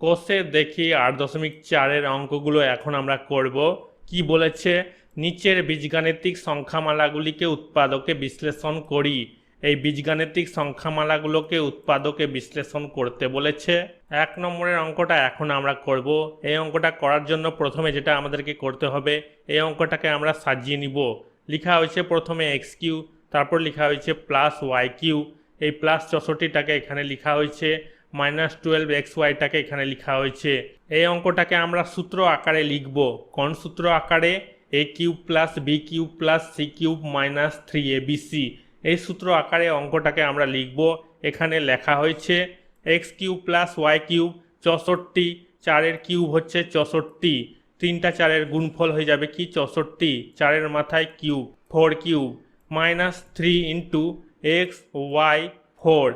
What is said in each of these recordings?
কোষে দেখি 8.4 অঙ্কগুলো এখন আমরা করব। কি বলেছে? নিচের বীজগাণিতিক সংখ্যামালাগুলিকে উৎপাদকে বিশ্লেষণ করি। এই বীজগাণিতিক সংখ্যামালাগুলোকে উৎপাদকে বিশ্লেষণ করতে বলেছে। 1 নম্বরের অঙ্কটা এখন আমরা করব। এই অঙ্কটা করার জন্য প্রথমে যেটা আমাদেরকে করতে হবে, এই অঙ্কটাকে আমরা সাজিয়ে নিব। লেখা হয়েছে প্রথমে এক্স কিউ, তারপর লেখা হয়েছে প্লাস ওয়াই কিউ। এই প্লাস 64টাকে এখানে লেখা হয়েছে, -12xy-টাকে এখানে লেখা হয়েছে। এই অঙ্কটাকে আমরা সূত্র আকারে লিখব। কোন সূত্র আকারে? a cube plus b cube plus c cube minus 3abc। এই সূত্র আকারে অঙ্কটাকে আমরা লিখব। এখানে লেখা হয়েছে X cube plus Y cube 64, 4-এর কিউব হচ্ছে 64, 3টা 4-এর গুণফল হয়ে যাবে কি 64, 4-এর মাথায় cube 4 cube minus 3 into x Y 4,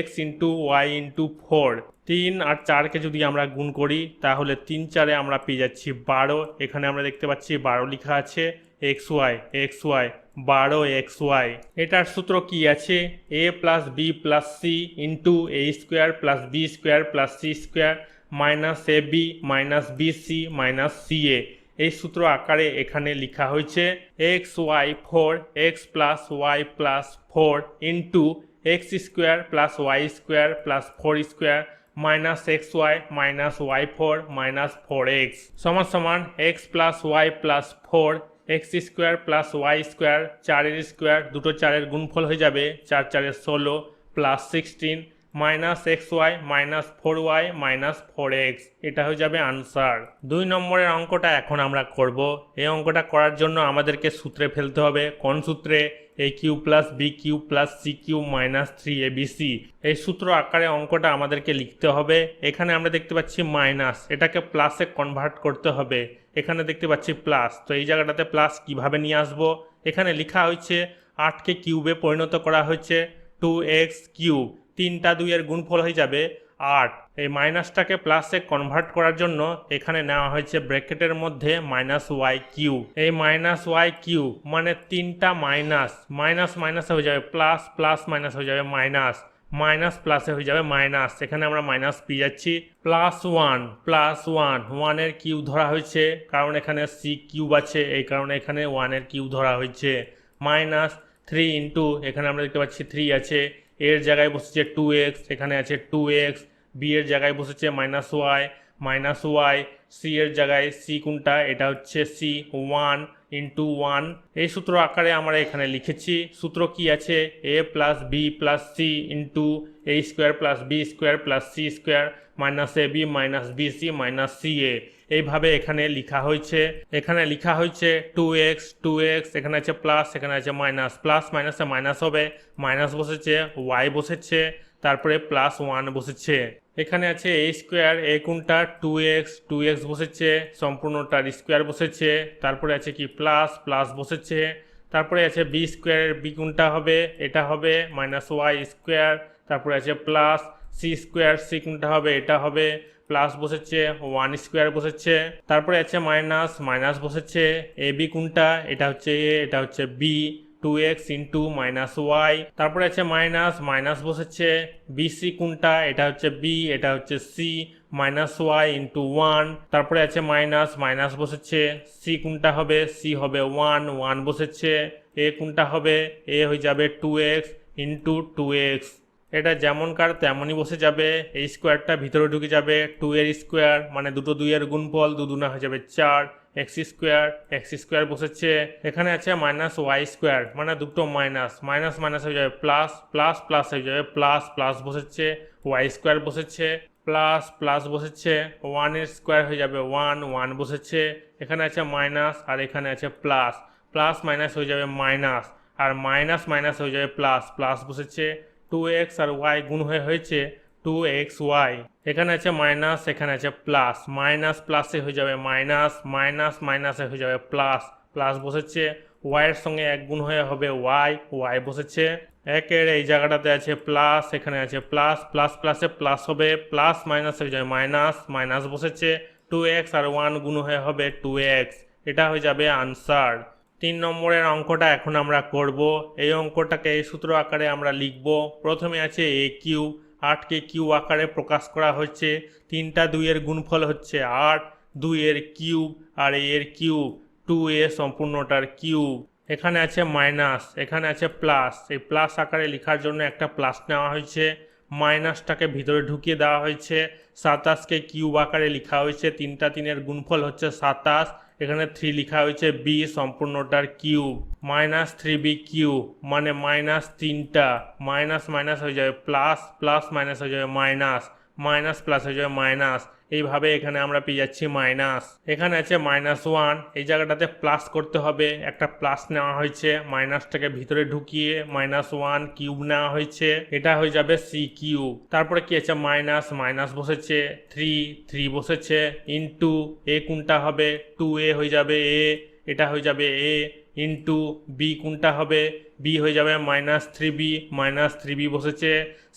x into y into 4। 3 আর 4কে যদি আমরা গুণ করি তাহলে 3 4-এ আমরা পেয়ে যাচ্ছি 12। এখানে আমরা দেখতে পাচ্ছি 12 লেখা আছে, এক্স ওয়াই 12 এক্স ওয়াই। এটার সূত্র কি আছে? a plus B plus C into A square plus B square plus C square minus A B minus B C minus C A. এই সূত্র আকারে এখানে লেখা হয়েছে X Y 4, X plus Y plus 4 into X square plus Y square plus 4 square minus x Y minus Y 4 minus 4x সমান সমান X plus Y plus 4 X square plus Y square, 4-এর square, দুটো 4-এর গুণফল হয়ে যাবে 4 4-এ 16 plus 16 minus x Y minus 4y minus 4x। এটা হয়ে যাবে আনসার। 2 নম্বরের অঙ্কটা এখন আমরা করব। এই অঙ্কটা করার জন্য আমাদেরকে সূত্রে ফেলতে হবে। কোন সূত্রে? a cube plus b cube plus c cube minus 3abc। এই সূত্র আকারে অঙ্কটা আমাদেরকে লিখতে হবে। এখানে আমরা দেখতে পাচ্ছি মাইনাস, এটাকে প্লাসে কনভার্ট করতে হবে। এখানে দেখতে পাচ্ছি প্লাস, তো এই জায়গাটাতে প্লাস কিভাবে নিয়ে আসবো? এখানে লেখা হয়েছে 8কে কিউবে পরিণত করা হয়েছে 2x কিউব, 3টা 2-এর গুণফল হয়ে যাবে 8। এই মাইনাসটাকে প্লাসে কনভার্ট করার জন্য এখানে নেওয়া হয়েছে ব্র্যাকেটের মধ্যে মাইনাস ওয়াই কিউ। এই মাইনাস ওয়াই কিউ মানে 3টা মাইনাস, মাইনাস মাইনাসে হয়ে যাবে প্লাস, প্লাস মাইনাস হয়ে যাবে মাইনাস, মাইনাস প্লাসে হয়ে যাবে মাইনাস। এখানে আমরা মাইনাস পেয়ে যাচ্ছি প্লাস 1, প্লাস 1, 1-এর কিউব ধরা হয়েছে কারণ এখানে সি কিউব আছে, এই কারণে এখানে 1-এর কিউব ধরা হয়েছে। মাইনাস 3 ইন্টু, এখানে আমরা দেখতে পাচ্ছি 3 আছে, এর জায়গায় বসেছে 2x, এখানে আছে 2x, বি এর জায়গায় বসেছে মাইনাস ওয়াই, সি এর জায়গায় সি কোনটা? এটা হচ্ছে সি 1 ইন্টু 1। এই সূত্র আকারে আমরা এখানে লিখেছি। সূত্র কি আছে? a plus B plus C into A square plus B square plus C square minus A B minus B C minus C A. এইভাবে এখানে লেখা হয়েছে। এখানে লেখা হয়েছে 2x, এখানে আছে প্লাস, এখানে আছে মাইনাস, প্লাস মাইনাসে মাইনাস হবে, মাইনাস বসেছে, ওয়াই বসেছে, তারপরে প্লাস 1 বসেছে। এখানে আছে এ স্কোয়ার, এ কোনটা? 2x বসেছে, সম্পূর্ণটার স্কোয়ার বসেছে, তারপরে আছে কি প্লাস, প্লাস বসেছে, তারপরে আছে বি স্কোয়ার, বি কোনটা হবে? এটা হবে মাইনাস ওয়াই স্কোয়ার, তারপরে আছে প্লাস সি স্কোয়ার, সি কোনটা হবে? এটা হবে প্লাস বসেছে, 1 স্কোয়ার বসেছে, তারপরে আছে মাইনাস, মাইনাস বসেছে, এ বি কোনটা? এটা হচ্ছে এ, এটা হচ্ছে B, 2x into minus Y, তারপরে আছে মাইনাস, মাইনাস বসেছে, বিসি কোনটা? এটা হচ্ছে বি, এটা হচ্ছে সি, মাইনাস ওয়াই ইন্টু 1, তারপরে আছে মাইনাস, মাইনাস বসেছে, সি কোনটা হবে? সি হবে 1 বসেছে, এ কোনটা হবে? এ হয়ে যাবে 2x ইন্টু 2x। এটা যেমনকার তেমনই বসে যাবে, এই স্কোয়ারটা ভিতরে ঢুকে যাবে, 2-এর স্কোয়ার মানে দুটো 2-এর গুণফল, 2 2 হয়ে যাবে 4, এক্স স্কোয়ার বসেছে, এখানে আছে মাইনাস ওয়াই স্কোয়ার মানে দুটো মাইনাস, মাইনাস মাইনাস হয়ে যাবে প্লাস, প্লাস প্লাস হয়ে যাবে প্লাস, প্লাস বসেছে, ওয়াই স্কোয়ার বসেছে, প্লাস প্লাস বসেছে, 1-এর স্কোয়ার হয়ে যাবে 1 বসেছে, এখানে আছে মাইনাস আর এখানে আছে প্লাস, প্লাস মাইনাস হয়ে যাবে মাইনাস, আর মাইনাস মাইনাস হয়ে যাবে প্লাস, প্লাস বসেছে, 2x আর y গুণ হয়েছে 2xy, এখানে আছে মাইনাস, এখানে আছে প্লাস, মাইনাস প্লাসে হয়ে যাবে মাইনাস, মাইনাস মাইনাসে হয়ে যাবে প্লাস, প্লাস বসেছে, y এর সঙ্গে 1 গুণ হয়ে হবে y বসেছে, একের এই জায়গাটাতে আছে প্লাস, এখানে আছে প্লাস, প্লাস প্লাসে প্লাস হবে, প্লাস মাইনাস হয়ে যাবে মাইনাস, মাইনাস বসেছে, 2x আর 1 গুণ হয়ে হবে 2x। এটা হয়ে যাবে আনসার। 3 নম্বরের অঙ্কটা এখন আমরা করব। এই অঙ্কটাকে এই সূত্র আকারে আমরা লিখব। প্রথমে আছে এ কিউব 8কে কিউব আকারে প্রকাশ করা হচ্ছে। 3টা 2-এর গুণফল হচ্ছে 8, 2-এর কিউব আর এর কিউব, 2a সম্পূর্ণটার কিউব। এখানে আছে মাইনাস, এখানে আছে প্লাস। এই প্লাস আকারে লেখার জন্য একটা প্লাস নেওয়া হয়েছে, মাইনাসটাকে ভিতরে ঢুকিয়ে দেওয়া হয়েছে। 27কে কিউব আকারে লেখা হয়েছে, 3টা 3-এর গুণফল হচ্ছে 27। এখানে 3 লেখা হয়েছে বি সম্পূর্ণটার কিউব। -3b কিউব মানে -3টা, মাইনাস মাইনাস হয়ে যাবে প্লাস, প্লাস মাইনাস হয়ে যাবে মাইনাস, মাইনাস প্লাস হয়ে যাবে মাইনাস। এইভাবে এখানে আমরা পেয়ে যাচ্ছি মাইনাস। এখানে আছে -1, এই জায়গাটাতে প্লাস করতে হবে, একটা প্লাস নেওয়া হয়েছে, মাইনাসটাকে ভিতরে ঢুকিয়ে -1 কিউব নেওয়া হয়েছে, এটা হয়ে যাবে সি কিউব। তারপরে কি আছে মাইনাস, মাইনাস বসেছে, 3 বসেছে, ইন্টু এ কোনটা হবে 2a হয়ে যাবে এ, এটা হয়ে যাবে এ, ইন্টু বি কোনটা হবে বি হয়ে যাবে -3b বসেছে,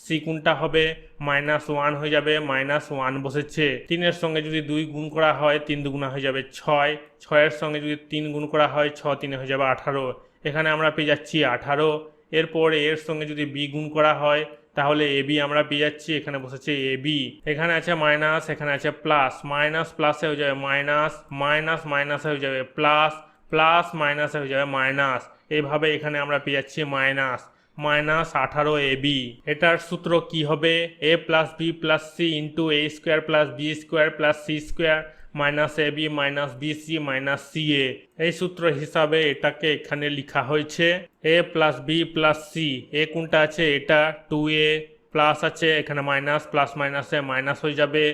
সি কোনটা হবে -1 হয়ে যাবে -1 বসেছে। 3-এর সঙ্গে যদি 2 গুণ করা হয় 3 দুগুণা হয়ে যাবে 6, 6-এর সঙ্গে যদি 3 গুণ করা হয় 6 3 হয়ে যাবে 18। এখানে আমরা পেয়ে যাচ্ছি 18। এরপর এর সঙ্গে যদি বি গুণ করা হয় তাহলে এ বি আমরা পেয়ে যাচ্ছি, এখানে বসেছে এ বি। এখানে আছে মাইনাস, এখানে আছে প্লাস, মাইনাস প্লাসে হয়ে যাবে মাইনাস, মাইনাস মাইনাসে হয়ে যাবে প্লাস, প্লাস মাইনাসে হয়ে যাবে মাইনাস। এইভাবে এখানে আমরা পেয়ে যাচ্ছি -18 ab। এটার সূত্র কি হবে, a plus B plus C into a square plus B square plus C square minus A B minus B C minus C A. এই সূত্র হিসাবে এটাকে এখানে লেখা হয়েছে a plus B plus C. এ কোনটা আছে এটা 2a, প্লাস আছে এখানে মাইনাস, প্লাস মাইনাসে মাইনাস হয়ে যাবে,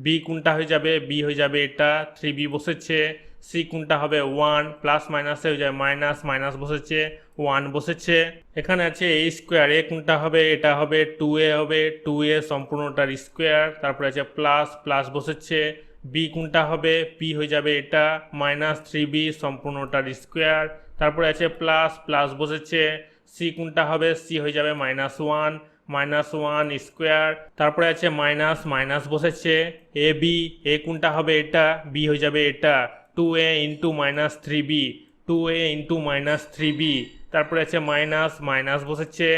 বি কোনটা হয়ে যাবে বি হয়ে যাবে এটা 3b বসেছে, সি কোনটা হবে 1, প্লাস মাইনাসে হয়ে যাবে মাইনাস, মাইনাস বসেছে 1 বসেছে। এখানে আছে এ স্কোয়ার, এ কোনটা হবে এটা হবে 2a হবে, 2a সম্পূর্ণটার স্কোয়ার। তারপরে আছে প্লাস, প্লাস বসেছে, বি কোনটা হবে বি হয়ে যাবে এটা -3b সম্পূর্ণটার স্কোয়ার। তারপরে আছে প্লাস, প্লাস বসেছে, সি কোনটা হবে সি হয়ে যাবে -1, -1 স্কোয়ার। তারপরে আছে মাইনাস, মাইনাস বসেছে, এ বি, এ কোনটা হবে এটা বি হয়ে যাবে এটা 2a into -3b, 2a into -3b। তারপরে আছে মাইনাস, মাইনাস বসেছে,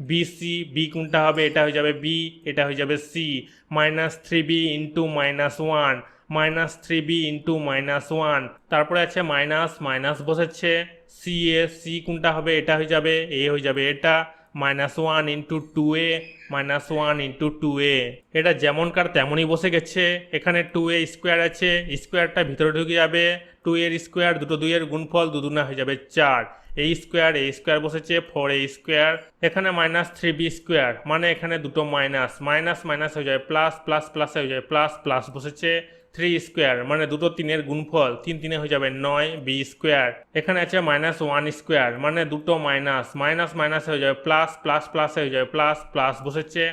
বিসি, বি কোনটা হবে এটা হয়ে যাবে বি, এটা হয়ে যাবে C -3b into -1, -3b into -1। তারপরে আছে মাইনাস, মাইনাস বসেছে, সি এ, সি কোনটা হবে এটা হয়ে যাবে এ হয়ে যাবে এটা -1 ইন্টু 2a, -1 ইন্টু 2a। এটা যেমনকার তেমনই বসে গেছে। এখানে 2a স্কোয়ার আছে, স্কোয়ারটা ভিতরে ঢুকে যাবে, 2 এর স্কোয়ার, দুটো 2 এর গুণফল, দুদুনা হয়ে যাবে 4, এ স্কোয়ার বসেছে 4a স্কোয়ার। এখানে -3b স্কোয়ার মানে এখানে দুটো মাইনাস, মাইনাস মাইনাস হয়ে যাবে প্লাস, প্লাস প্লাসে হয়ে যাবে প্লাস, প্লাস বসেছে 3 স্কোয়ার মানে দুটো 3-এর গুণফল, 3 3 হয়ে যাবে 9 বি স্কোয়ার। এখানে আছে -1 স্কোয়ার মানে দুটো মাইনাস, মাইনাস মাইনাস হয়ে যাবে প্লাস, প্লাস প্লাসে হয়ে যাবে প্লাস, প্লাস বসেছে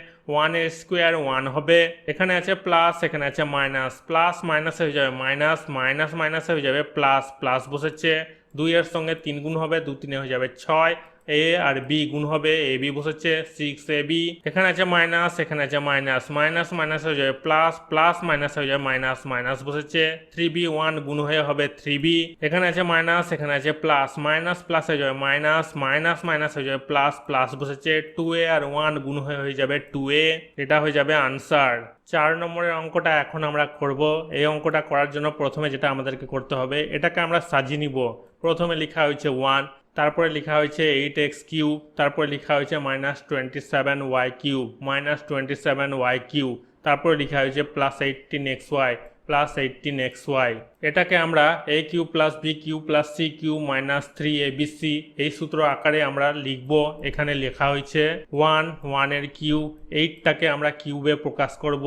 1 এর স্কোয়ার 1 হবে। এখানে আছে প্লাস, এখানে আছে মাইনাস, প্লাস মাইনাসে হয়ে যাবে মাইনাস, মাইনাস মাইনাসে হয়ে যাবে প্লাস, প্লাস বসেছে 2 এর সঙ্গে 3 গুণ হবে, 2 3 হয়ে যাবে 6, এ আর বি গুণ হবে, এ বি বসেছে 6ab। এখানে আছে মাইনাস, এখানে আছে মাইনাস, মাইনাস মাইনাস হয়ে যাবে প্লাস, প্লাস মাইনাস হয়ে যাবে মাইনাস, মাইনাস বসেছে 3b, 1 গুণ হয়ে হবে 3b। এখানে আছে মাইনাস, এখানে আছে প্লাস, মাইনাস প্লাস হয়ে যাবে মাইনাস, মাইনাস মাইনাস হয়ে যাবে প্লাস, প্লাস বসেছে 2a আর 1 গুণ হয়ে যাবে 2a। এটা হয়ে যাবে আনসার। 4 নম্বরের অঙ্কটা এখন আমরা করব। এই অঙ্কটা করার জন্য প্রথমে যেটা আমাদেরকে করতে হবে, এটাকে আমরা সাজিয়ে নিব। প্রথমে লেখা হয়েছে 1, তারপরে লেখা হয়েছে 8x কিউব, তারপরে লেখা হয়েছে -27y কিউব, -27y কিউব, তারপরে লেখা হয়েছে +18xy, +18xy। এটাকে আমরা a cube plus b cube plus c cube -3abc এই সূত্র আকারে আমরা লিখব। এখানে লেখা হয়েছে 1 এর কিউব, 8টাকে আমরা কিউবে প্রকাশ করব,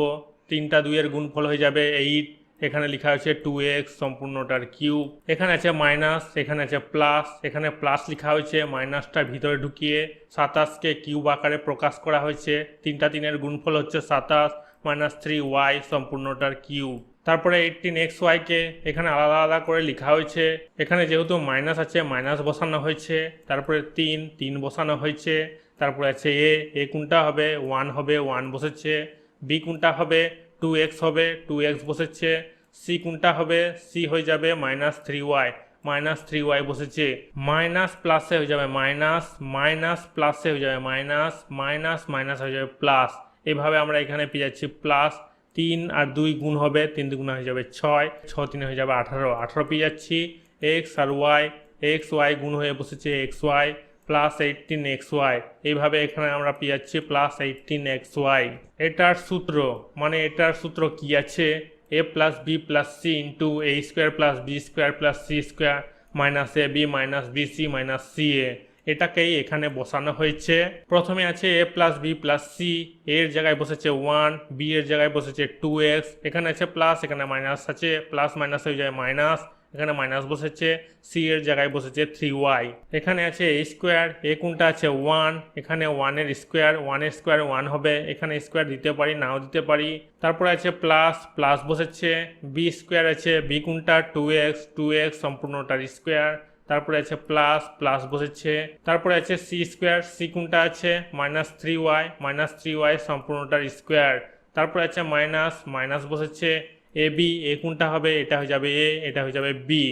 3টা 2 এর গুণফল হয়ে যাবে 8। এখানে লেখা হয়েছে 2x সম্পূর্ণটার কিউব। এখানে আছে মাইনাস, এখানে আছে প্লাস, এখানে প্লাস লেখা হয়েছে, মাইনাসটা ভিতরে ঢুকিয়ে 27কে কিউব আকারে প্রকাশ করা হয়েছে, 3টা 3 এর গুণফল হচ্ছে 27 -3y সম্পূর্ণটার কিউব। তারপরে 18xy কে এখানে আলাদা আলাদা করে লেখা হয়েছে। এখানে যেহেতু মাইনাস আছে মাইনাস বসানো হয়েছে, তারপরে 3 বসানো হয়েছে, তারপরে আছে এ কোনটা হবে 1 হবে 1 বসেছে, বি কোনটা হবে 2x হবে 2x বসেছে, সি কোনটা হবে সি হয়ে যাবে -3y বসেছে, মাইনাস প্লাসে হয়ে যাবে মাইনাস, মাইনাস প্লাসে হয়ে যাবে মাইনাস, মাইনাস মাইনাস হয়ে যাবে প্লাস। এভাবে আমরা এখানে পেয়ে যাচ্ছি প্লাস 3 আর 2 গুণ হবে, 3 দুগুণ হয়ে যাবে 6, 6 3 হয়ে যাবে 18, 18 পেয়ে যাচ্ছি। এক্স আর ওয়াই, এক্স ওয়াই গুণ হয়ে বসেছে x y plus 18 x y. এইভাবে এখানে আমরা পেয়ে যাচ্ছি প্লাস 18 এক্স ওয়াই। এটার সূত্র মানে এটার সূত্র কি আছে, A plus B plus C into A square plus B square plus C square minus A B minus B C minus C A. এটাকেই এখানে বসানো হয়েছে। প্রথমে আছে A plus B plus C, এর জায়গায় বসেছে 1, বি এর জায়গায় বসেছে 2x, এখানে আছে প্লাস, এখানে মাইনাস আছে, প্লাস মাইনাস হয়ে যায় মাইনাস, এখানে মাইনাস বসেছে, সি এর জায়গায় বসেছে 3y। এখানে আছে এ স্কোয়ার, এ কোনটা আছে 1, এখানে 1 এর স্কোয়ার, 1 এর স্কোয়ার 1 হবে, এখানে স্কোয়ার দিতে পারি নাও দিতে পারি। তারপরে আছে প্লাস, প্লাস বসেছে, বি স্কোয়ার আছে, বি কোনটা 2x, 2x সম্পূর্ণটার স্কোয়ার। তারপরে আছে প্লাস, প্লাস বসেছে। তারপরে আছে সি স্কোয়ার, সি কোনটা আছে মাইনাস 3y সম্পূর্ণটার স্কোয়ার। তারপরে আছে মাইনাস, মাইনাস বসেছে, এ বি, এ কোনটা হবে, এটা হয়ে যাবে এ, এটা হয়ে যাবে B,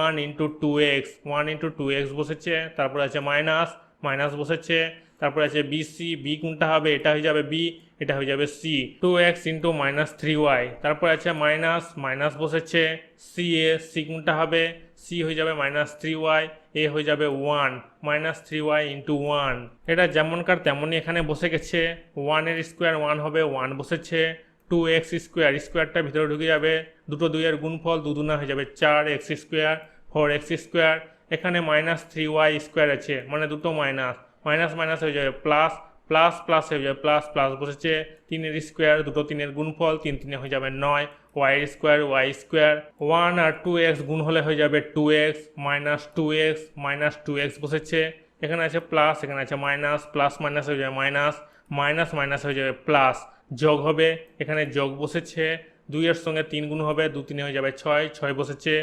1 into 2x, 1 into 2x বসেছে। তারপরে আছে মাইনাস, মাইনাস বসেছে। তারপরে আছে বি সি, বি কোনটা হবে, এটা হয়ে যাবে বি, এটা হয়ে যাবে C, 2x into minus 3y। তারপরে আছে মাইনাস, মাইনাস বসেছে, সি এ, সি কোনটা হবে, সি হয়ে যাবে মাইনাস 3y, এ হয়ে যাবে 1, মাইনাস 3y ইন্টু 1। এটা যেমনকার তেমনই এখানে বসে গেছে। 1 এর স্কোয়ার 1 হবে, 1 বসেছে। 2x স্কোয়ার, স্কোয়ারটা ভিতরে ঢুকে যাবে, দুটো 2 এর গুণফল, 2 2 হয়ে যাবে 4x স্কোয়ার, 4x স্কোয়ার। এখানে মাইনাস 3y স্কোয়ার আছে, মানে দুটো মাইনাস, মাইনাস মাইনাস হয়ে যাবে প্লাস, প্লাস প্লাস হয়ে যাবে প্লাস, প্লাস বসেছে, 3 এর স্কোয়ার, দুটো 3 এর গুণফল, 3 3 হয়ে যাবে 9, y স্কোয়ার, y স্কোয়ার। 1 আর 2x গুণ হলে হয়ে যাবে 2x, মাইনাস 2x বসেছে। এখানে আছে প্লাস, এখানে আছে মাইনাস, প্লাস মাইনাস হয়ে যাবে মাইনাস, মাইনাস মাইনাস হয়ে যাবে প্লাস, যোগ হবে, এখানে যোগ বসেছে। 2 এর সঙ্গে 3 গুণ হবে, 2 3 হয়ে যাবে 6, 6 বসেছে।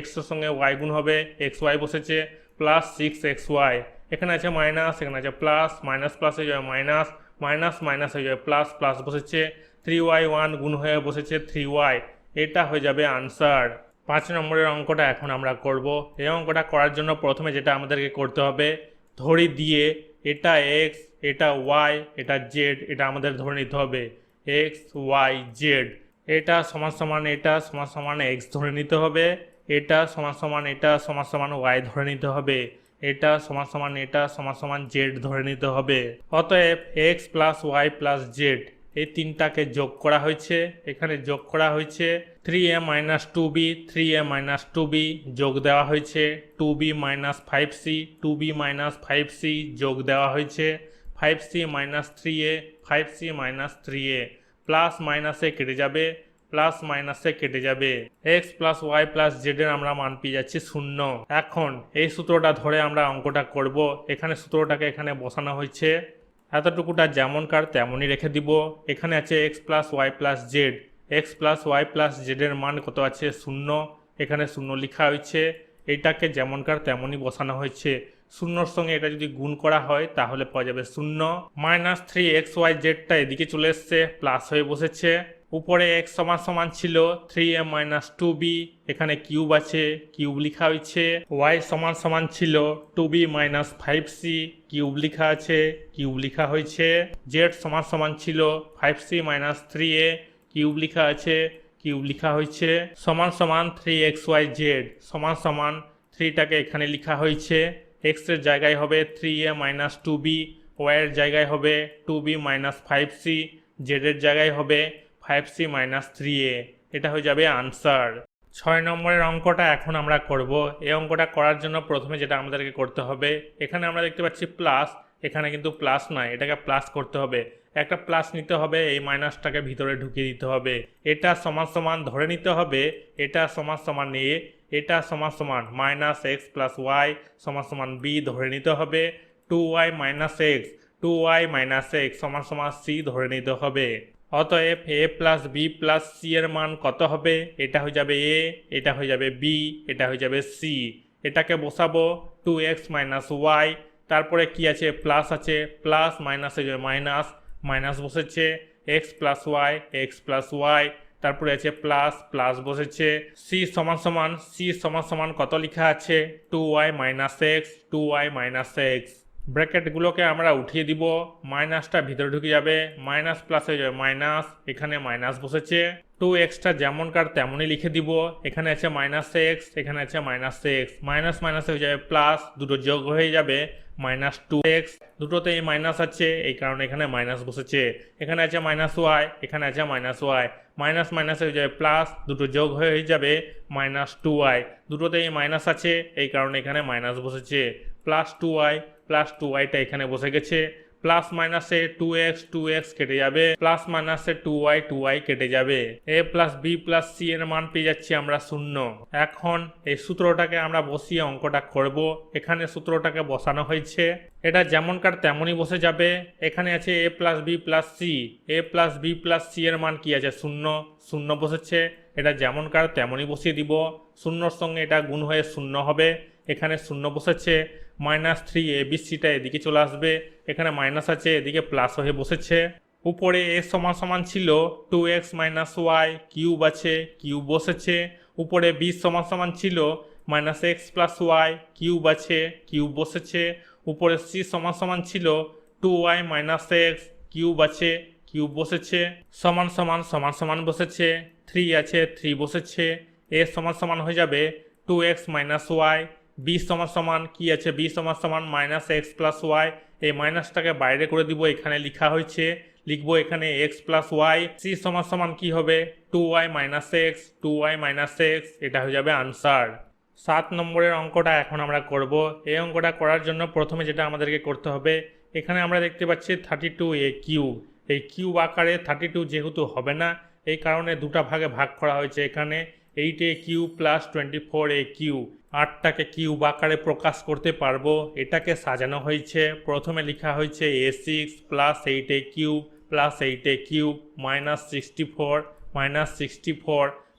x এর সঙ্গে y গুণ হবে, x y বসেছে, প্লাস 6xy। এখানে আছে মাইনাস, এখানে আছে প্লাস, মাইনাস প্লাস হয়ে যাবে মাইনাস, মাইনাস মাইনাস হয়ে যাবে প্লাস, প্লাস বসেছে, 3y1 গুণ হয়ে বসেছে 3y। এটা হয়ে যাবে আনসার। 5 নম্বরের অঙ্কটা এখন আমরা করব। এই অঙ্কটা করার জন্য প্রথমে যেটা আমাদেরকে করতে হবে, ধরি দিয়ে এটা x, এটা y, এটা z, এটা আমাদের ধরে নিতে হবে x y z। এটা সমান সমান এটা সমান সমান x ধরে নিতে হবে, এটা সমান সমান এটা সমান সমান y ধরে নিতে হবে, এটা সমান সমান এটা সমান সমান z ধরে নিতে হবে। অতএব x plus y plus z এই তিনটাকে যোগ করা হয়েছে, এখানে যোগ করা হয়েছে 3a minus 2b, 3a minus 2b যোগ দেওয়া হয়েছে, 2b minus 5c, 2b minus 5c যোগ দেওয়া হয়েছে, 5c minus 3a, 5c minus 3a, plus মাইনাসে কেটে যাবে, প্লাস মাইনাসে কেটে যাবে, x plus Y plus z এর আমরা মান পেয়ে যাচ্ছি 0। এখন এই সূত্রটা ধরে আমরা অঙ্কটা করব। এখানে সূত্রটাকে এখানে বসানো হয়েছে, এতটুকুটা যেমনকার তেমনই রেখে দিব। এখানে আছে x plus Y plus z, x plus Y plus z এর মান কত আছে 0, এখানে 0 লেখা হয়েছে। এইটাকে যেমনকার তেমনই বসানো হয়েছে। 0-র সঙ্গে এটা যদি গুণ করা হয় তাহলে পাওয়া যাবে 0। মাইনাস 3xy জেডটা এদিকে চলে এসছে, প্লাস হয়ে বসেছে। উপরে x সমান সমান ছিল 3a মাইনাস 2b, এখানে কিউব আছে, কিউব লেখা হয়েছে। y সমান সমান ছিল 2b মাইনাস 5c, কিউব লেখা আছে, কিউব লেখা হয়েছে। z সমান সমান ছিল 5c মাইনাস 3a, কিউব লেখা আছে, কিউব লেখা হয়েছে। সমান সমান 3xyz সমান সমান 3টাকে এখানে লেখা হয়েছে। x এর জায়গায় হবে 3a মাইনাস 2b, y এর জায়গায় হবে 2b মাইনাস 5c, z এর জায়গায় হবে 5c মাইনাস 3a। এটা হয়ে যাবে আনসার। 6 নম্বরের অঙ্কটা এখন আমরা করব। এই অঙ্কটা করার জন্য প্রথমে যেটা আমাদেরকে করতে হবে, এখানে আমরা দেখতে পাচ্ছি প্লাস, এখানে কিন্তু প্লাস নয়, এটাকে প্লাস করতে হবে। একটা প্লাস নিতে হবে, এই মাইনাসটাকে ভিতরে ঢুকিয়ে দিতে হবে। এটা সমান সমান ধরে নিতে হবে, এটা সমান সমান এ, এটা সমান সমান মাইনাস এক্স প্লাস ওয়াই সমান সমান বি ধরে নিতে হবে। 2y minus X, 2y minus x সমান সমান সি ধরে নিতে হবে। অতএব A plus B plus C এর মান কত হবে, এটা হয়ে যাবে এ, এটা হয়ে যাবে বি, এটা হয়ে যাবে সি। এটাকে বসাবো 2x মাইনাস ওয়াই, তারপরে কি আছে প্লাস আছে, প্লাস মাইনাস হয়ে যাবে মাইনাস, মাইনাস বসেছে, এক্স প্লাস ওয়াই, তারপরে আছে প্লাস, প্লাস বসেছে। সি সমান সমান কত লেখা আছে 2y minus X, 2y minus X. ব্র্যাকেটগুলোকে আমরা উঠিয়ে দিব, মাইনাসটা ভিতরে ঢুকে যাবে, মাইনাস প্লাস হয়ে যাবে মাইনাস, এখানে মাইনাস বসেছে। 2xটা যেমনকার তেমনই লিখে দিব, এখানে আছে -x, এখানে আছে -x, মাইনাস মাইনাস হয়ে যাবে প্লাস, দুটো যোগ হয়ে যাবে -2x, দুটোতেই মাইনাস আছে এই কারণে এখানে মাইনাস বসেছে। এখানে আছে -y, এখানে আছে -y, মাইনাস মাইনাস হয়ে যাবে প্লাস, দুটো যোগ হয়ে যাবে -2y, দুটোতেই মাইনাস আছে এই কারণে এখানে মাইনাস বসেছে। +2yটা এখানে বসে গেছে, প্লাস মাইনাসে 2x কেটে যাবে, প্লাস মাইনাসে 2y কেটে যাবে। a plus b plus c এর মান পেয়ে যাচ্ছি আমরা 0। এখন এই সূত্রটাকে আমরা বসিয়ে অঙ্কটা করব। এখানে সূত্রটাকে বসানো হয়েছে, এটা যেমনকার তেমনই বসে যাবে। এখানে আছে a plus b plus c, a plus b plus c এর মান কি আছে 0 বসেছে, এটা যেমনকার তেমনই বসিয়ে দিব। 0-র সঙ্গে এটা গুণ হয়ে 0 হবে, এখানে 0 বসেছে। -3 abcটা এদিকে চলে আসবে, এখানে মাইনাস আছে এদিকে প্লাস হয়ে বসেছে। উপরে a সমান ছিল 2x y কিউব আছে, কিউব বসেছে। উপরে b সমান ছিল -x প্লাস y কিউব আছে, কিউব বসেছে। উপরে c সমান ছিল 2y x কিউব আছে, কিউব বসেছে। সমান বসেছে, 3 আছে 3 বসেছে। a সমান হয়ে যাবে 2x y, b সমান কি আছে, b সমান -x প্লাস y, এই মাইনাসটাকে বাইরে করে দিব, এখানে লেখা হয়েছে, লিখবো এখানে x প্লাস y। c সমান কি হবে 2y x, এটা হয়ে যাবে আনসার। 7 নম্বরের অঙ্কটা এখন আমরা করব। এই অঙ্কটা করার জন্য প্রথমে যেটা আমাদেরকে করতে হবে, এখানে আমরা দেখতে পাচ্ছি 32a কিউব, এই কিউব আকারে 32 যেহেতু হবে না এই কারণে দুটা ভাগে ভাগ করা হয়েছে। এখানে 8a cube plus 24a cube, 8টাকে কিউব আকারে প্রকাশ করতে পারবো, এটাকে সাজানো হয়েছে। প্রথমে লেখা হয়েছে a6 plus 8a cube plus 8a cube -64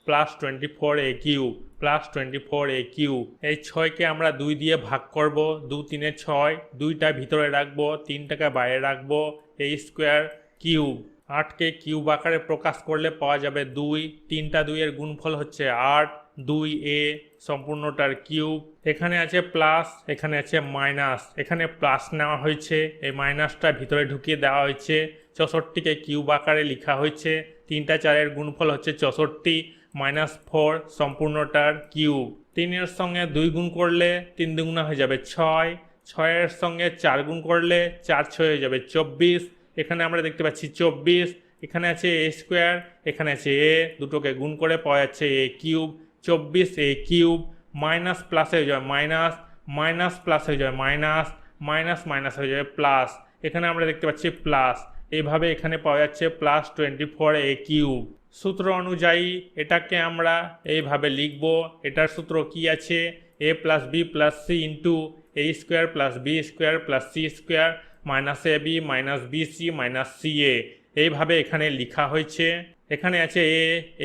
plus 24a cube plus 24a cube. এই 6কে আমরা 2 দিয়ে ভাগ করব, 2 3 6, 2টা ভিতরে রাখবো, 3টাকে বাইরে রাখবো। a স্কোয়ার কিউব, 8কে কিউব আকারে প্রকাশ করলে পাওয়া যাবে 2, 3টা 2 এর গুণফল হচ্ছে 8, 2a সম্পূর্ণটার কিউব। এখানে আছে প্লাস, এখানে আছে মাইনাস, এখানে প্লাস নেওয়া হয়েছে, এই মাইনাসটা ভিতরে ঢুকিয়ে দেওয়া হয়েছে। 64কে কিউব আকারে লেখা হয়েছে, 3টা 4 এর গুণফল হচ্ছে 64, -4 সম্পূর্ণটার কিউব। 3 এর সঙ্গে 2 গুণ করলে 3 দুগুণা হয়ে যাবে 6, 6 এর সঙ্গে 4 গুণ করলে 4 6 হয়ে যাবে 24, এখানে আমরা দেখতে পাচ্ছি 24। এখানে আছে a স্কোয়ার, এখানে আছে a, দুটোকে গুণ করে পাওয়া যাচ্ছে a cube, 24a cube. Minus plus হয়ে যাবে মাইনাস, মাইনাস প্লাস হয়ে যাবে মাইনাস, মাইনাস হয়ে যাবে প্লাস, এখানে আমরা দেখতে পাচ্ছি প্লাস। এইভাবে এখানে পাওয়া যাচ্ছে +24a কিউব। সূত্র অনুযায়ী এটাকে আমরা এইভাবে লিখব। এটার সূত্র কি আছে, a plus B plus C into a square plus B square plus C square minus ab minus BC minus ca, এইভাবে এখানে লেখা হয়েছে। এখানে আছে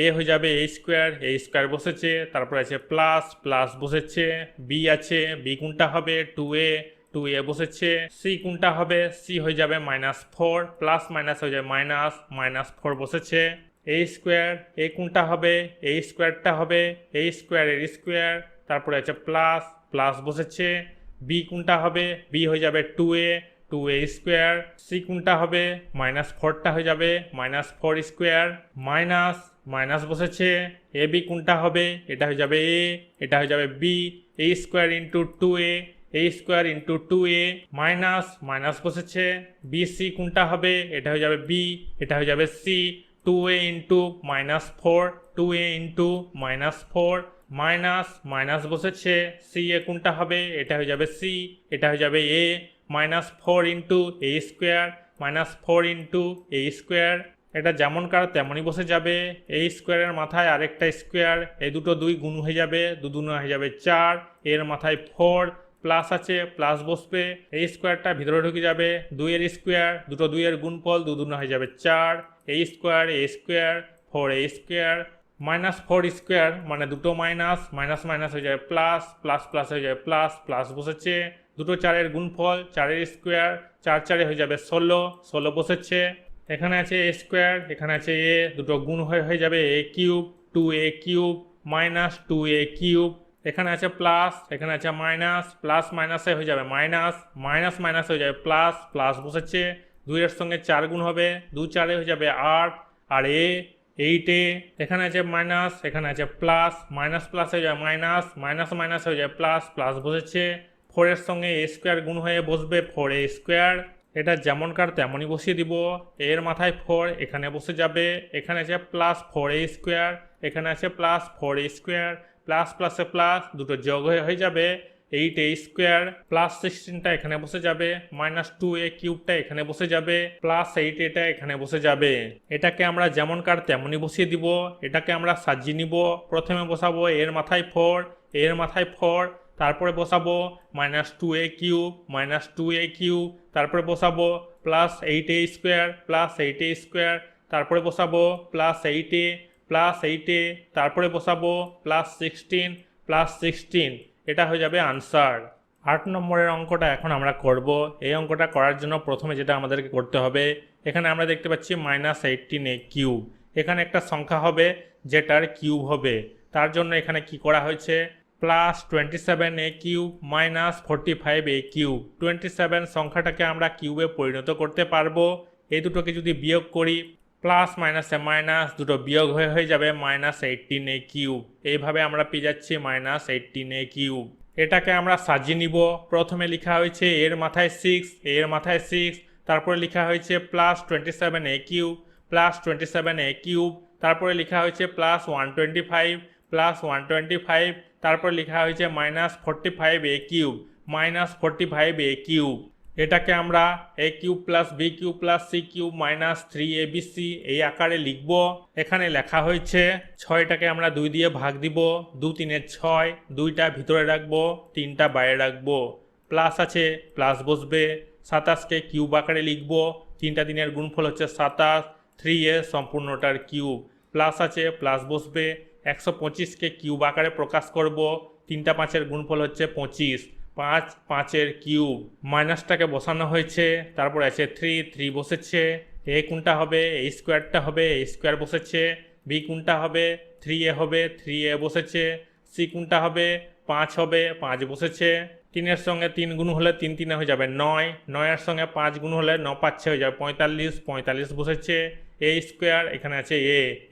a হয়ে যাবে a স্কোয়ার বসেছে, তারপর আছে প্লাস প্লাস বসেছে, বি আছে বি কোনটা হবে 2a বসেছে, সি কোনটা হবে সি হয়ে যাবে -4, প্লাস মাইনাস হয়ে যাবে -4 বসেছে। a স্কোয়ার a কোনটা হবে a স্কোয়ারটা হবে a স্কোয়ার এর স্কোয়ার, তারপরে আছে প্লাস প্লাস বসেছে। বি কোনটা হবে বি হয়ে যাবে 2a স্কোয়ার, সি কোনটা হবে -4টা হয়ে যাবে -4 স্কোয়ার, মাইনাস বসেছে। এ বি কোনটা হবে এটা হয়ে যাবে a, এটা হয়ে যাবে b, a square into 2a minus বসেছে। বি সি কোনটা হবে এটা হয়ে যাবে b, এটা হয়ে যাবে c, 2a ইন্টু -4 মাইনাস বসেছে। সি এ কোনটা হবে এটা হয়ে যাবে c, এটা হয়ে যাবে a, -4 ইন্টু a স্কোয়ার, এটা যেমনকার তেমনই বসে যাবে। a স্কোয়ারের মাথায় আরেকটা স্কোয়ার, এই দুটো 2 গুণ হয়ে যাবে, 2 দুগুণ হয়ে যাবে 4, এর মাথায় 4, প্লাস আছে প্লাস বসবে, a স্কোয়ারটা ভিতরে ঢুকে যাবে, 2 এর স্কোয়ার, দুটো 2 এর গুণফল, 2 দুগুণ হয়ে যাবে 4, a square 4a square -4 square মানে দুটো মাইনাস হয়ে যাবে প্লাস হয়ে যাবে প্লাস বসেছে। দুটো 4 এর গুণফল, 4 এর স্কোয়ার, 4 4 হয়ে যাবে 16 বসেছে। এখানে আছে a স্কোয়ার, এখানে আছে a, দুটো গুণ হয়ে যাবে a cube, 2a cube -2a cube. এখানে আছে প্লাস, এখানে আছে মাইনাস, প্লাস মাইনাসে হয়ে যাবে মাইনাস, মাইনাস মাইনাস হয়ে যাবে প্লাস, প্লাস বসেছে, 2 এর সঙ্গে 4 গুণ হবে, 2 4 হয়ে যাবে 8, আর 8 এখানে আছে মাইনাস, এখানে আছে প্লাস, মাইনাস প্লাস হয়ে যাবে মাইনাস, মাইনাস মাইনাস হয়ে যাবে প্লাস, প্লাস বসেছে, 4 এর সঙ্গে a স্কোয়ার গুণ হয়ে বসবে 4a স্কোয়ার। এটা যেমনকার তেমনই বসিয়ে দিব, এর মাথায় 4 এখানে বসে যাবে, এখানে আছে প্লাস 4a স্কোয়ার, এখানে আছে প্লাস 4a স্কোয়ার, প্লাস প্লাসে প্লাস দুটো যোগ হয়ে যাবে 8a স্কোয়ার, প্লাস 16টা এখানে বসে যাবে, মাইনাস 2a কিউবটা এখানে বসে যাবে, প্লাস 8 এটা এখানে বসে যাবে। এটাকে আমরা যেমনকার তেমনই বসিয়ে দিব, এটাকে আমরা সাজিয়ে নিব। প্রথমে বসাবো এর মাথায় 4, এর মাথায় 4, তারপরে বসাবো minus 2a cube, minus 2a cube, তারপরে বসাবো plus 8a square, plus 8a square, তারপরে বসাবো প্লাস 8a, প্লাস 8a, তারপরে বসাবো প্লাস 16, প্লাস 16। এটা হয়ে যাবে আনসার। 8 নম্বরের অঙ্কটা এখন আমরা করব। এই অঙ্কটা করার জন্য প্রথমে যেটা আমাদেরকে করতে হবে, এখানে আমরা দেখতে পাচ্ছি মাইনাস 18a কিউব, এখানে একটা সংখ্যা হবে যেটার কিউব হবে, তার জন্য এখানে কি করা হয়েছে, plus 27a cube minus 45a cube. 27 সংখ্যাটাকে আমরা কিউবে পরিণত করতে পারবো। এই দুটোকে যদি বিয়োগ করি, প্লাস মাইনাসে মাইনাস দুটো বিয়োগ হয়ে যাবে মাইনাস 18a কিউব। এইভাবে আমরা পেয়ে যাচ্ছি মাইনাস 18a কিউব। এটাকে আমরা সাজিয়ে নিব। প্রথমে লেখা হয়েছে এর মাথায় 6, এর মাথায় 6, তারপরে লেখা হয়েছে plus 27a cube, plus 27a cube, তারপরে লেখা হয়েছে প্লাস 125, প্লাস 125, তারপর লেখা হয়েছে minus 45a cube, minus 45a cube. এটাকে আমরা a cube plus b cube plus c cube minus 3abc এই আকারে লিখব। এখানে লেখা হয়েছে 6টাকে আমরা 2 দিয়ে ভাগ দিব, 2 3 6, 2টা ভিতরে রাখবো, 3টা বাইরে রাখবো, প্লাস আছে প্লাস বসবে, 27কে কিউব আকারে লিখব, 3টা দিনের গুণফল হচ্ছে 27, 3a সম্পূর্ণটার কিউব, প্লাস আছে প্লাস বসবে, 125কে কিউব আকারে প্রকাশ করব, 3টা 5-এর গুণফল হচ্ছে 25, 5 5-এর কিউব। মাইনাসটাকে বসানো হয়েছে, তারপর আছে 3 বসেছে, এ কোনটা হবে, এই স্কোয়ারটা হবে, এই স্কোয়ার বসেছে, বি কোনটা হবে, 3a হবে, 3a বসেছে, সি কোনটা হবে, 5 হবে, 5 বসেছে, 3-এর সঙ্গে 3 গুণ হলে 3 3 হয়ে যাবে 9, 9-এর সঙ্গে 5 গুণ হলে 9 5 হয়ে যাবে 45, 45 বসেছে, এ স্কোয়ার, এখানে আছে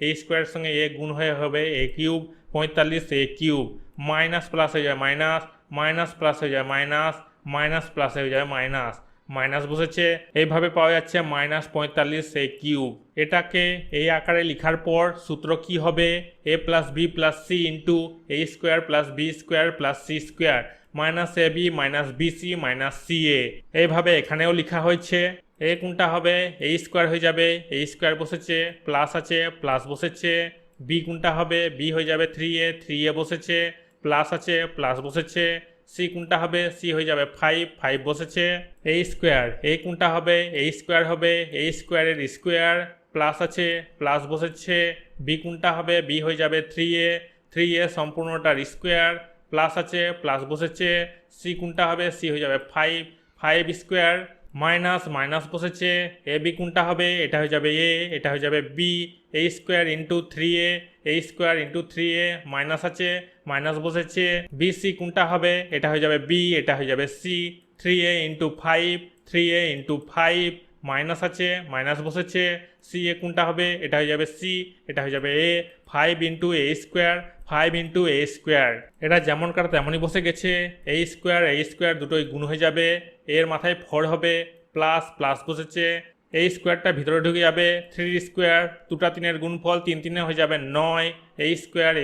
এই স্কোয়ারের সঙ্গে এ গুণ হয়ে হবে এ কিউব, 45 এ কিউব, মাইনাস প্লাস হয়ে যায় মাইনাস, মাইনাস প্লাস হয়ে যায় মাইনাস, মাইনাস প্লাস হয়ে যায় মাইনাস, মাইনাস বসেছে। এইভাবে পাওয়া যাচ্ছে মাইনাস 45 এ কিউব। এটাকে এই আকারে লেখার পর সূত্র কি হবে, A plus B plus C into A square plus B square plus C square minus A B minus BC minus C A. এইভাবে এখানেও লেখা হয়েছে, এ কোনটা হবে, এই স্কোয়ার হয়ে যাবে, এই স্কোয়ার বসেছে, প্লাস আছে প্লাস বসেছে, বি কোনটা হবে, বি হয়ে যাবে 3a, 3a বসেছে, প্লাস আছে প্লাস বসেছে, সি কোনটা হবে, সি হয়ে যাবে 5, 5 বসেছে, এই স্কোয়ার, এই কোনটা হবে, এই স্কোয়ার হবে, এই স্কোয়ারের স্কোয়ার, প্লাস আছে প্লাস বসেছে, বি কোনটা হবে, বি হয়ে যাবে 3a, 3a সম্পূর্ণটার স্কোয়ার, প্লাস আছে প্লাস বসেছে, সি কোনটা হবে, সি হয়ে যাবে 5, 5 স্কোয়ার, মাইনাস মাইনাস বসেছে, এ বি কোনটা হবে, এটা হয়ে যাবে এ, এটা হয়ে যাবে b, a square into 3a, a square into 3a, minus আছে মাইনাস বসেছে, বি সি কোনটা হবে, এটা হয়ে যাবে বি, এটা হয়ে যাবে c, 3a into 5, 3a into 5, minus আছে মাইনাস বসেছে, সি এ কোনটা হবে, এটা হয়ে যাবে সি, এটা হয়ে যাবে a, 5 into A square, 5 into A square. এটা যেমনকার তেমনই বসে গেছে, এই স্কোয়ার দুটোই গুণ হয়ে যাবে, এর মাথায় 4 হবে, প্লাস প্লাস বসেছে, এই স্কোয়ারটা ভিতরে ঢুকে যাবে, 3 স্কোয়ার, 2টা 3-এর গুণফল 3 3 হয়ে যাবে 9, এই square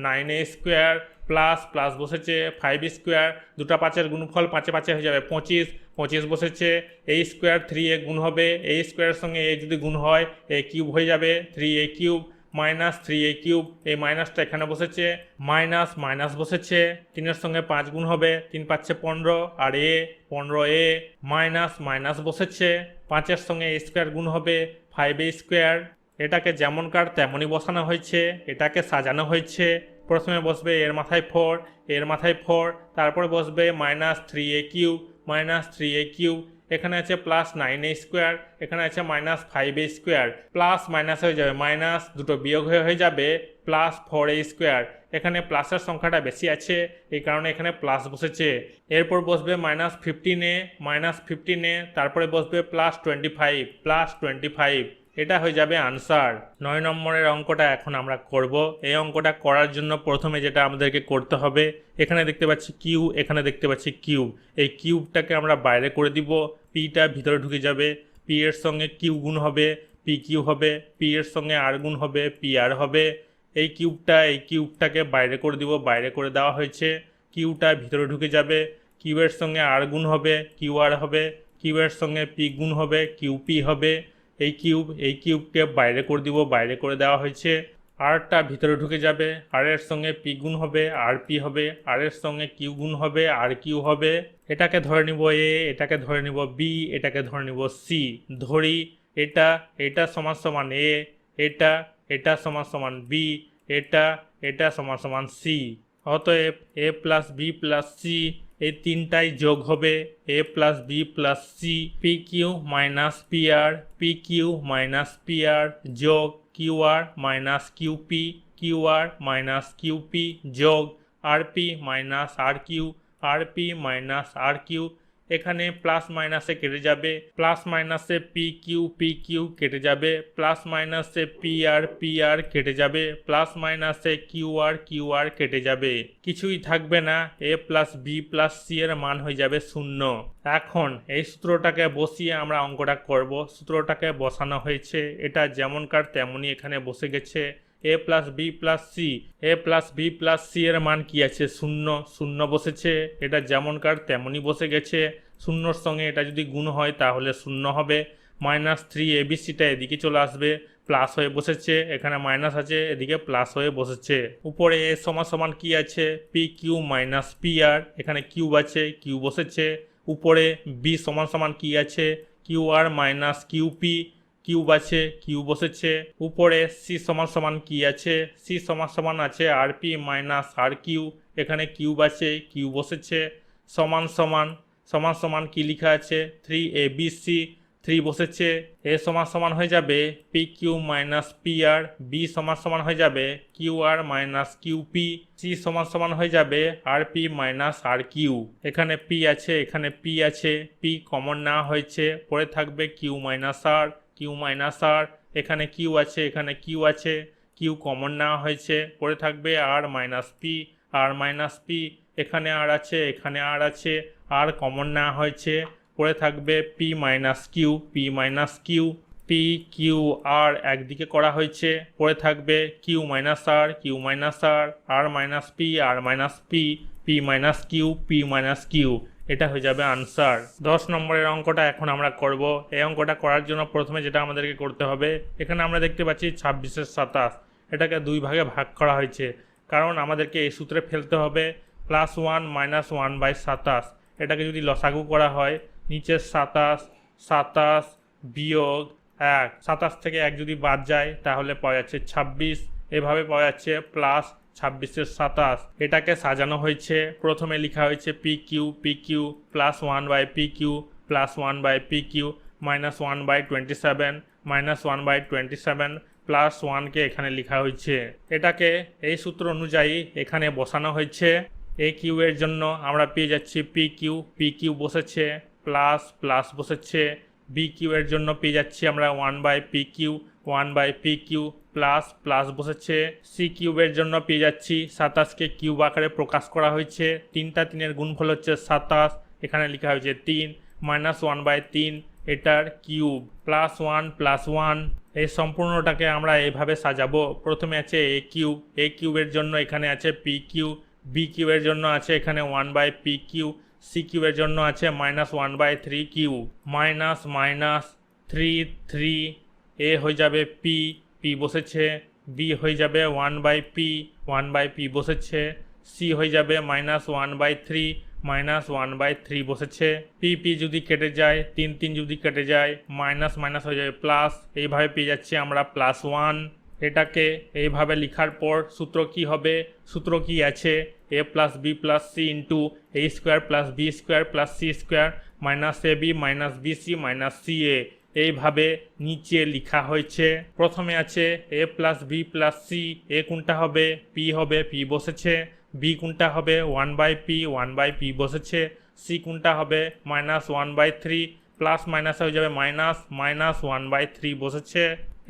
9a square, plus plus বসেছে, 5 স্কোয়ার, 2টা 5-এর গুণফল 5 5 হয়ে যাবে 25, 25 বসেছে, এই স্কোয়ার 3a গুণ হবে, এই স্কোয়ারের সঙ্গে এ যদি গুণ হয় এ কিউব হয়ে যাবে, 3a cube, minus 3a cube, এই মাইনাসটা এখানে বসেছে, মাইনাস মাইনাস বসেছে, 3-এর সঙ্গে 5 গুণ হবে, 3 5 15, আর এ 15a, মাইনাস মাইনাস বসেছে, 5-এর সঙ্গে এ স্কোয়ার গুণ হবে, 5a স্কোয়ার। এটাকে যেমনকার তেমনই বসানো হয়েছে, এটাকে সাজানো হয়েছে। প্রথমে বসবে এর মাথায় 4, এর মাথায় 4, তারপরে বসবে minus 3a cube, minus 3a cube, এখানে আছে প্লাস 9a স্কোয়ার, এখানে আছে minus 5a square, plus minus হয়ে যাবে মাইনাস, দুটো বিয়োগ হয়ে যাবে প্লাস 4a স্কোয়ার। এখানে প্লাসের সংখ্যাটা বেশি আছে, এই কারণে এখানে প্লাস বসেছে। এরপর বসবে -15a, তারপরে বসবে +25, এটা হয়ে যাবে আনসার। 9 নম্বরের অঙ্কটা এখন আমরা করব। এই অঙ্কটা করার জন্য প্রথমে যেটা আমাদেরকে করতে হবে, এখানে দেখতে পাচ্ছি কিউ, এখানে দেখতে পাচ্ছি কিউব, এই কিউবটাকে আমরা বাইরে করে দিব, পিটা ভিতরে ঢুকে যাবে, পি এর সঙ্গে কিউ গুণ হবে, পি কিউ হবে, পি এর সঙ্গে আর গুণ হবে, পি আর হবে। এই কিউবটাকে বাইরে করে দিব, বাইরে করে দেওয়া হয়েছে, কিউটা ভিতরে ঢুকে যাবে, কিউবের সঙ্গে আর গুণ হবে, কিউ আর হবে, কিউবের সঙ্গে পি গুণ হবে, কিউ পি হবে। এই কিউবকে বাইরে করে দিব, বাইরে করে দেওয়া হয়েছে, আরটা ভিতরে ঢুকে যাবে, আর এর সঙ্গে পি গুণ হবে, আর পি হবে, আর এর সঙ্গে কিউ গুণ হবে, আর কিউ হবে। এটাকে ধরে নিব এ, এটাকে ধরে নিব বি, এটাকে ধরে নিব সি। ধরি এটা সমান সমান এ, এটা সমান সমান বি, এটা সমান সমান সি। অতএব A plus B plus C এই তিনটাই যোগ হবে, A plus B plus C, P Q minus P R, P Q minus P R যোগ Q R minus Q P, Q R minus Q P যোগ R P minus R Q, R P minus R Q. এখানে plus মাইনাসে কেটে যাবে, plus মাইনাসে P Q কেটে যাবে, plus মাইনাসে পি আর কেটে যাবে, প্লাস মাইনাসে কিউ আর কেটে যাবে, কিছুই থাকবে না। এ প্লাস বি প্লাস সি এর মান হয়ে যাবে 0। এখন এই সূত্রটাকে বসিয়ে আমরা অঙ্কটা করব। সূত্রটাকে বসানো হয়েছে, এটা যেমনকার তেমনই এখানে বসে গেছে। এ প্লাস বি প্লাস সি এর মান কি আছে? 0 বসেছে, এটা যেমনকার তেমনই বসে গেছে। 0-র সঙ্গে এটা যদি গুণ হয় তাহলে 0 হবে। -3 এবিসিটা এদিকে চলে আসবে, প্লাস হয়ে বসেছে, এখানে মাইনাস আছে, এদিকে প্লাস হয়ে বসেছে। উপরে এ সমান কি আছে? পি কিউ মাইনাস পি আর, এখানে কিউব আছে, কিউ বসেছে। উপরে বি সমান কি আছে? Q R minus QP, cube আছে, কিউ বসেছে। উপরে সি সমান কি আছে? সি সমান আছে আর পি মাইনাস আর কিউ, এখানে কিউব আছে, কিউ বসেছে। সমান কি লেখা আছে? 3abc, 3 বসেছে। এ সমান হয়ে যাবে পি কিউ মাইনাস পি আর, বি সমান হয়ে যাবে Q R minus QP, C সমান হয়ে যাবে আর পি মাইনাস আর কিউ। এখানে পি আছে, এখানে পি আছে, পি কমন নেওয়া হয়েছে, পরে থাকবে কিউ মাইনাস আর, এখানে কিউ আছে, এখানে কিউ আছে, কিউ কমন নেওয়া হয়েছে, পরে থাকবে আর মাইনাস পি, এখানে আর আছে, এখানে আর আছে, আর কমন নেওয়া হয়েছে, পরে থাকবে পি কিউ আর একদিকে করা হয়েছে, পরে থাকবে কিউ মাইনাস আর মাইনাস পি মাইনাস কিউ। এটা হয়ে যাবে আনসার। 10 নম্বরের অঙ্কটা এখন আমরা করব। এই অঙ্কটা করার জন্য প্রথমে যেটা আমাদেরকে করতে হবে, এখানে আমরা দেখতে পাচ্ছি 26-এর 27, এটাকে 2 ভাগে ভাগ করা হয়েছে, কারণ আমাদেরকে এই সূত্রে ফেলতে হবে +1 - 1/27। এটাকে যদি লসাগু করা হয়, নিচের 27 বিয়োগ 1, 27 থেকে 1 যদি বাদ যায় তাহলে পাওয়া যাচ্ছে 26, এভাবে পাওয়া যাচ্ছে প্লাস 26-এর 27। এটাকে সাজানো হয়েছে, প্রথমে লেখা হয়েছে পি কিউ +1/PQ -1/27 +1/27 এখানে লেখা হয়েছে। এটাকে এই সূত্র অনুযায়ী এখানে বসানো হয়েছে। এ কিউ এর জন্য আমরা পেয়ে যাচ্ছি পি কিউ বসেছে, প্লাস বসেছে। বি কিউ এর জন্য পেয়ে যাচ্ছি আমরা 1/PQ প্লাস বসেছে। সি কিউবের জন্য পেয়ে যাচ্ছি 27কে কিউব আকারে প্রকাশ করা হয়েছে, 3টা 3-এর গুণফল হচ্ছে 27, এখানে লেখা হয়েছে 3 -1/3, এটার কিউব +1 এই সম্পূর্ণটাকে আমরা এইভাবে সাজাবো। প্রথমে আছে এ কিউবের জন্য এখানে আছে পি কিউ, বি কিউবের জন্য আছে এখানে 1/PQ, সি কিউবের জন্য আছে -1/3Q, -3 এ হয়ে যাবে পি বসেছে, বি হয়ে যাবে 1/P বসেছে, সি হয়ে যাবে -1/3 বসেছে। পি যদি কেটে যায়, 3 যদি কেটে যায়, মাইনাস হয়ে যাবে প্লাস, এইভাবে পেয়ে যাচ্ছি আমরা +1। এটাকে এইভাবে লেখার পর সূত্র কি হবে, সূত্র কি আছে, a plus B plus C into A square plus B square plus C square minus A B minus B C minus C A, এইভাবে নিচে লেখা হয়েছে। প্রথমে আছে a plus B plus C, এ কোনটা হবে, পি হবে, পি বসেছে। বি কোনটা হবে, 1/p বসেছে। সি কোনটা হবে, -1/3, প্লাস মাইনাস হয়ে যাবে মাইনাস, -1/3 বসেছে।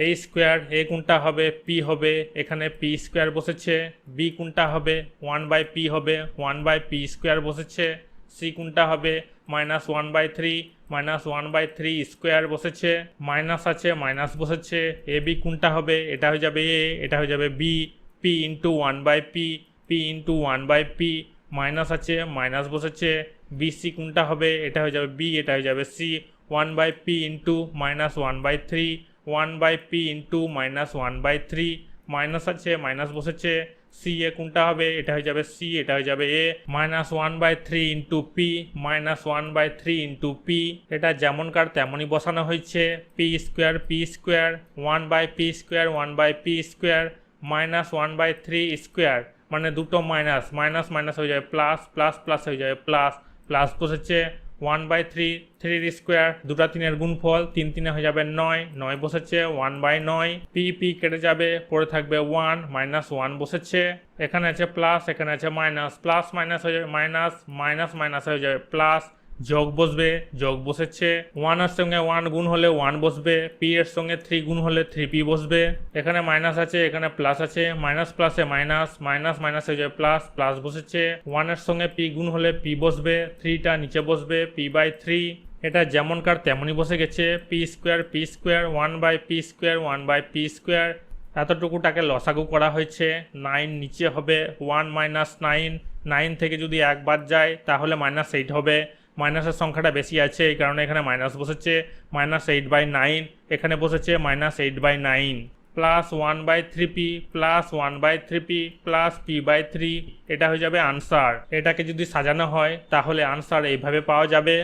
এ স্কোয়ার, এ কোনটা হবে, পি হবে, এখানে পি স্কোয়ার বসেছে। বি কোনটা হবে, 1/p হবে, 1/p স্কোয়ার বসেছে। সি কোনটা হবে, -1/3 স্কোয়ার বসেছে। মাইনাস আছে, মাইনাস বসেছে। এ বি কোনটা হবে, এটা হয়ে যাবে এ, এটা হয়ে যাবে b, p into 1/p, minus আছে, মাইনাস বসেছে। বি সি কোনটা হবে, এটা হয়ে যাবে বি, এটা হয়ে যাবে c, 1/p into -1/3, 1/p into -1/3, minus আছে, মাইনাস বসেছে। সি এ কোনটা হবে, এটা হয়ে যাবে সি, এটা হয়ে যাবে a, -1/3 into p, -1/3 into p. এটা যেমনকার তেমনই বসানো হয়েছে। P square, 1/p square -1/3 square, মানে দুটো মাইনাস, মাইনাস মাইনাস হয়ে যাবে প্লাস, প্লাস প্লাস হয়ে যাবে প্লাস, প্লাস বসেছে। 1/3, 3 স্কোয়ার, দুটা 3-এর গুণফল, 3 3 হয়ে যাবে 9, 9 বসেছে। 1/9, পি কেটে যাবে, পরে থাকবে 1, -1 বসেছে। এখানে আছে প্লাস, এখানে আছে মাইনাস, প্লাস মাইনাস হয়ে যাবে মাইনাস, মাইনাস মাইনাস হয়ে যাবে প্লাস, যোগ বসবে, যোগ বসেছে। 1 এর সঙ্গে 1 গুণ হলে 1 বসবে, পি এর সঙ্গে 3 গুণ হলে 3p বসবে। এখানে মাইনাস আছে, এখানে প্লাস আছে, মাইনাস প্লাসে মাইনাস, মাইনাস মাইনাস হয়ে যাবে প্লাস, প্লাস বসেছে। 1 এর সঙ্গে পি গুণ হলে পি বসবে, 3টা নিচে বসবে, p/3। এটা যেমনকার তেমনই বসে গেছে। পি স্কোয়ার, 1/p স্কোয়ার, এতটুকুটাকে লসাগু করা হয়েছে। 9 নিচে হবে, 1 - 9, 9 থেকে যদি 1 বাদ যায় তাহলে -8 হবে। মাইনাসের সংখ্যাটা বেশি আছে, এই কারণে এখানে মাইনাস বসেছে। -8/9, এখানে বসেছে -8/9, প্লাস 1/3p, প্লাস p/3, এটা হয়ে যাবে আনসার। এটাকে যদি সাজানো হয় তাহলে আনসার এইভাবে পাওয়া যাবে।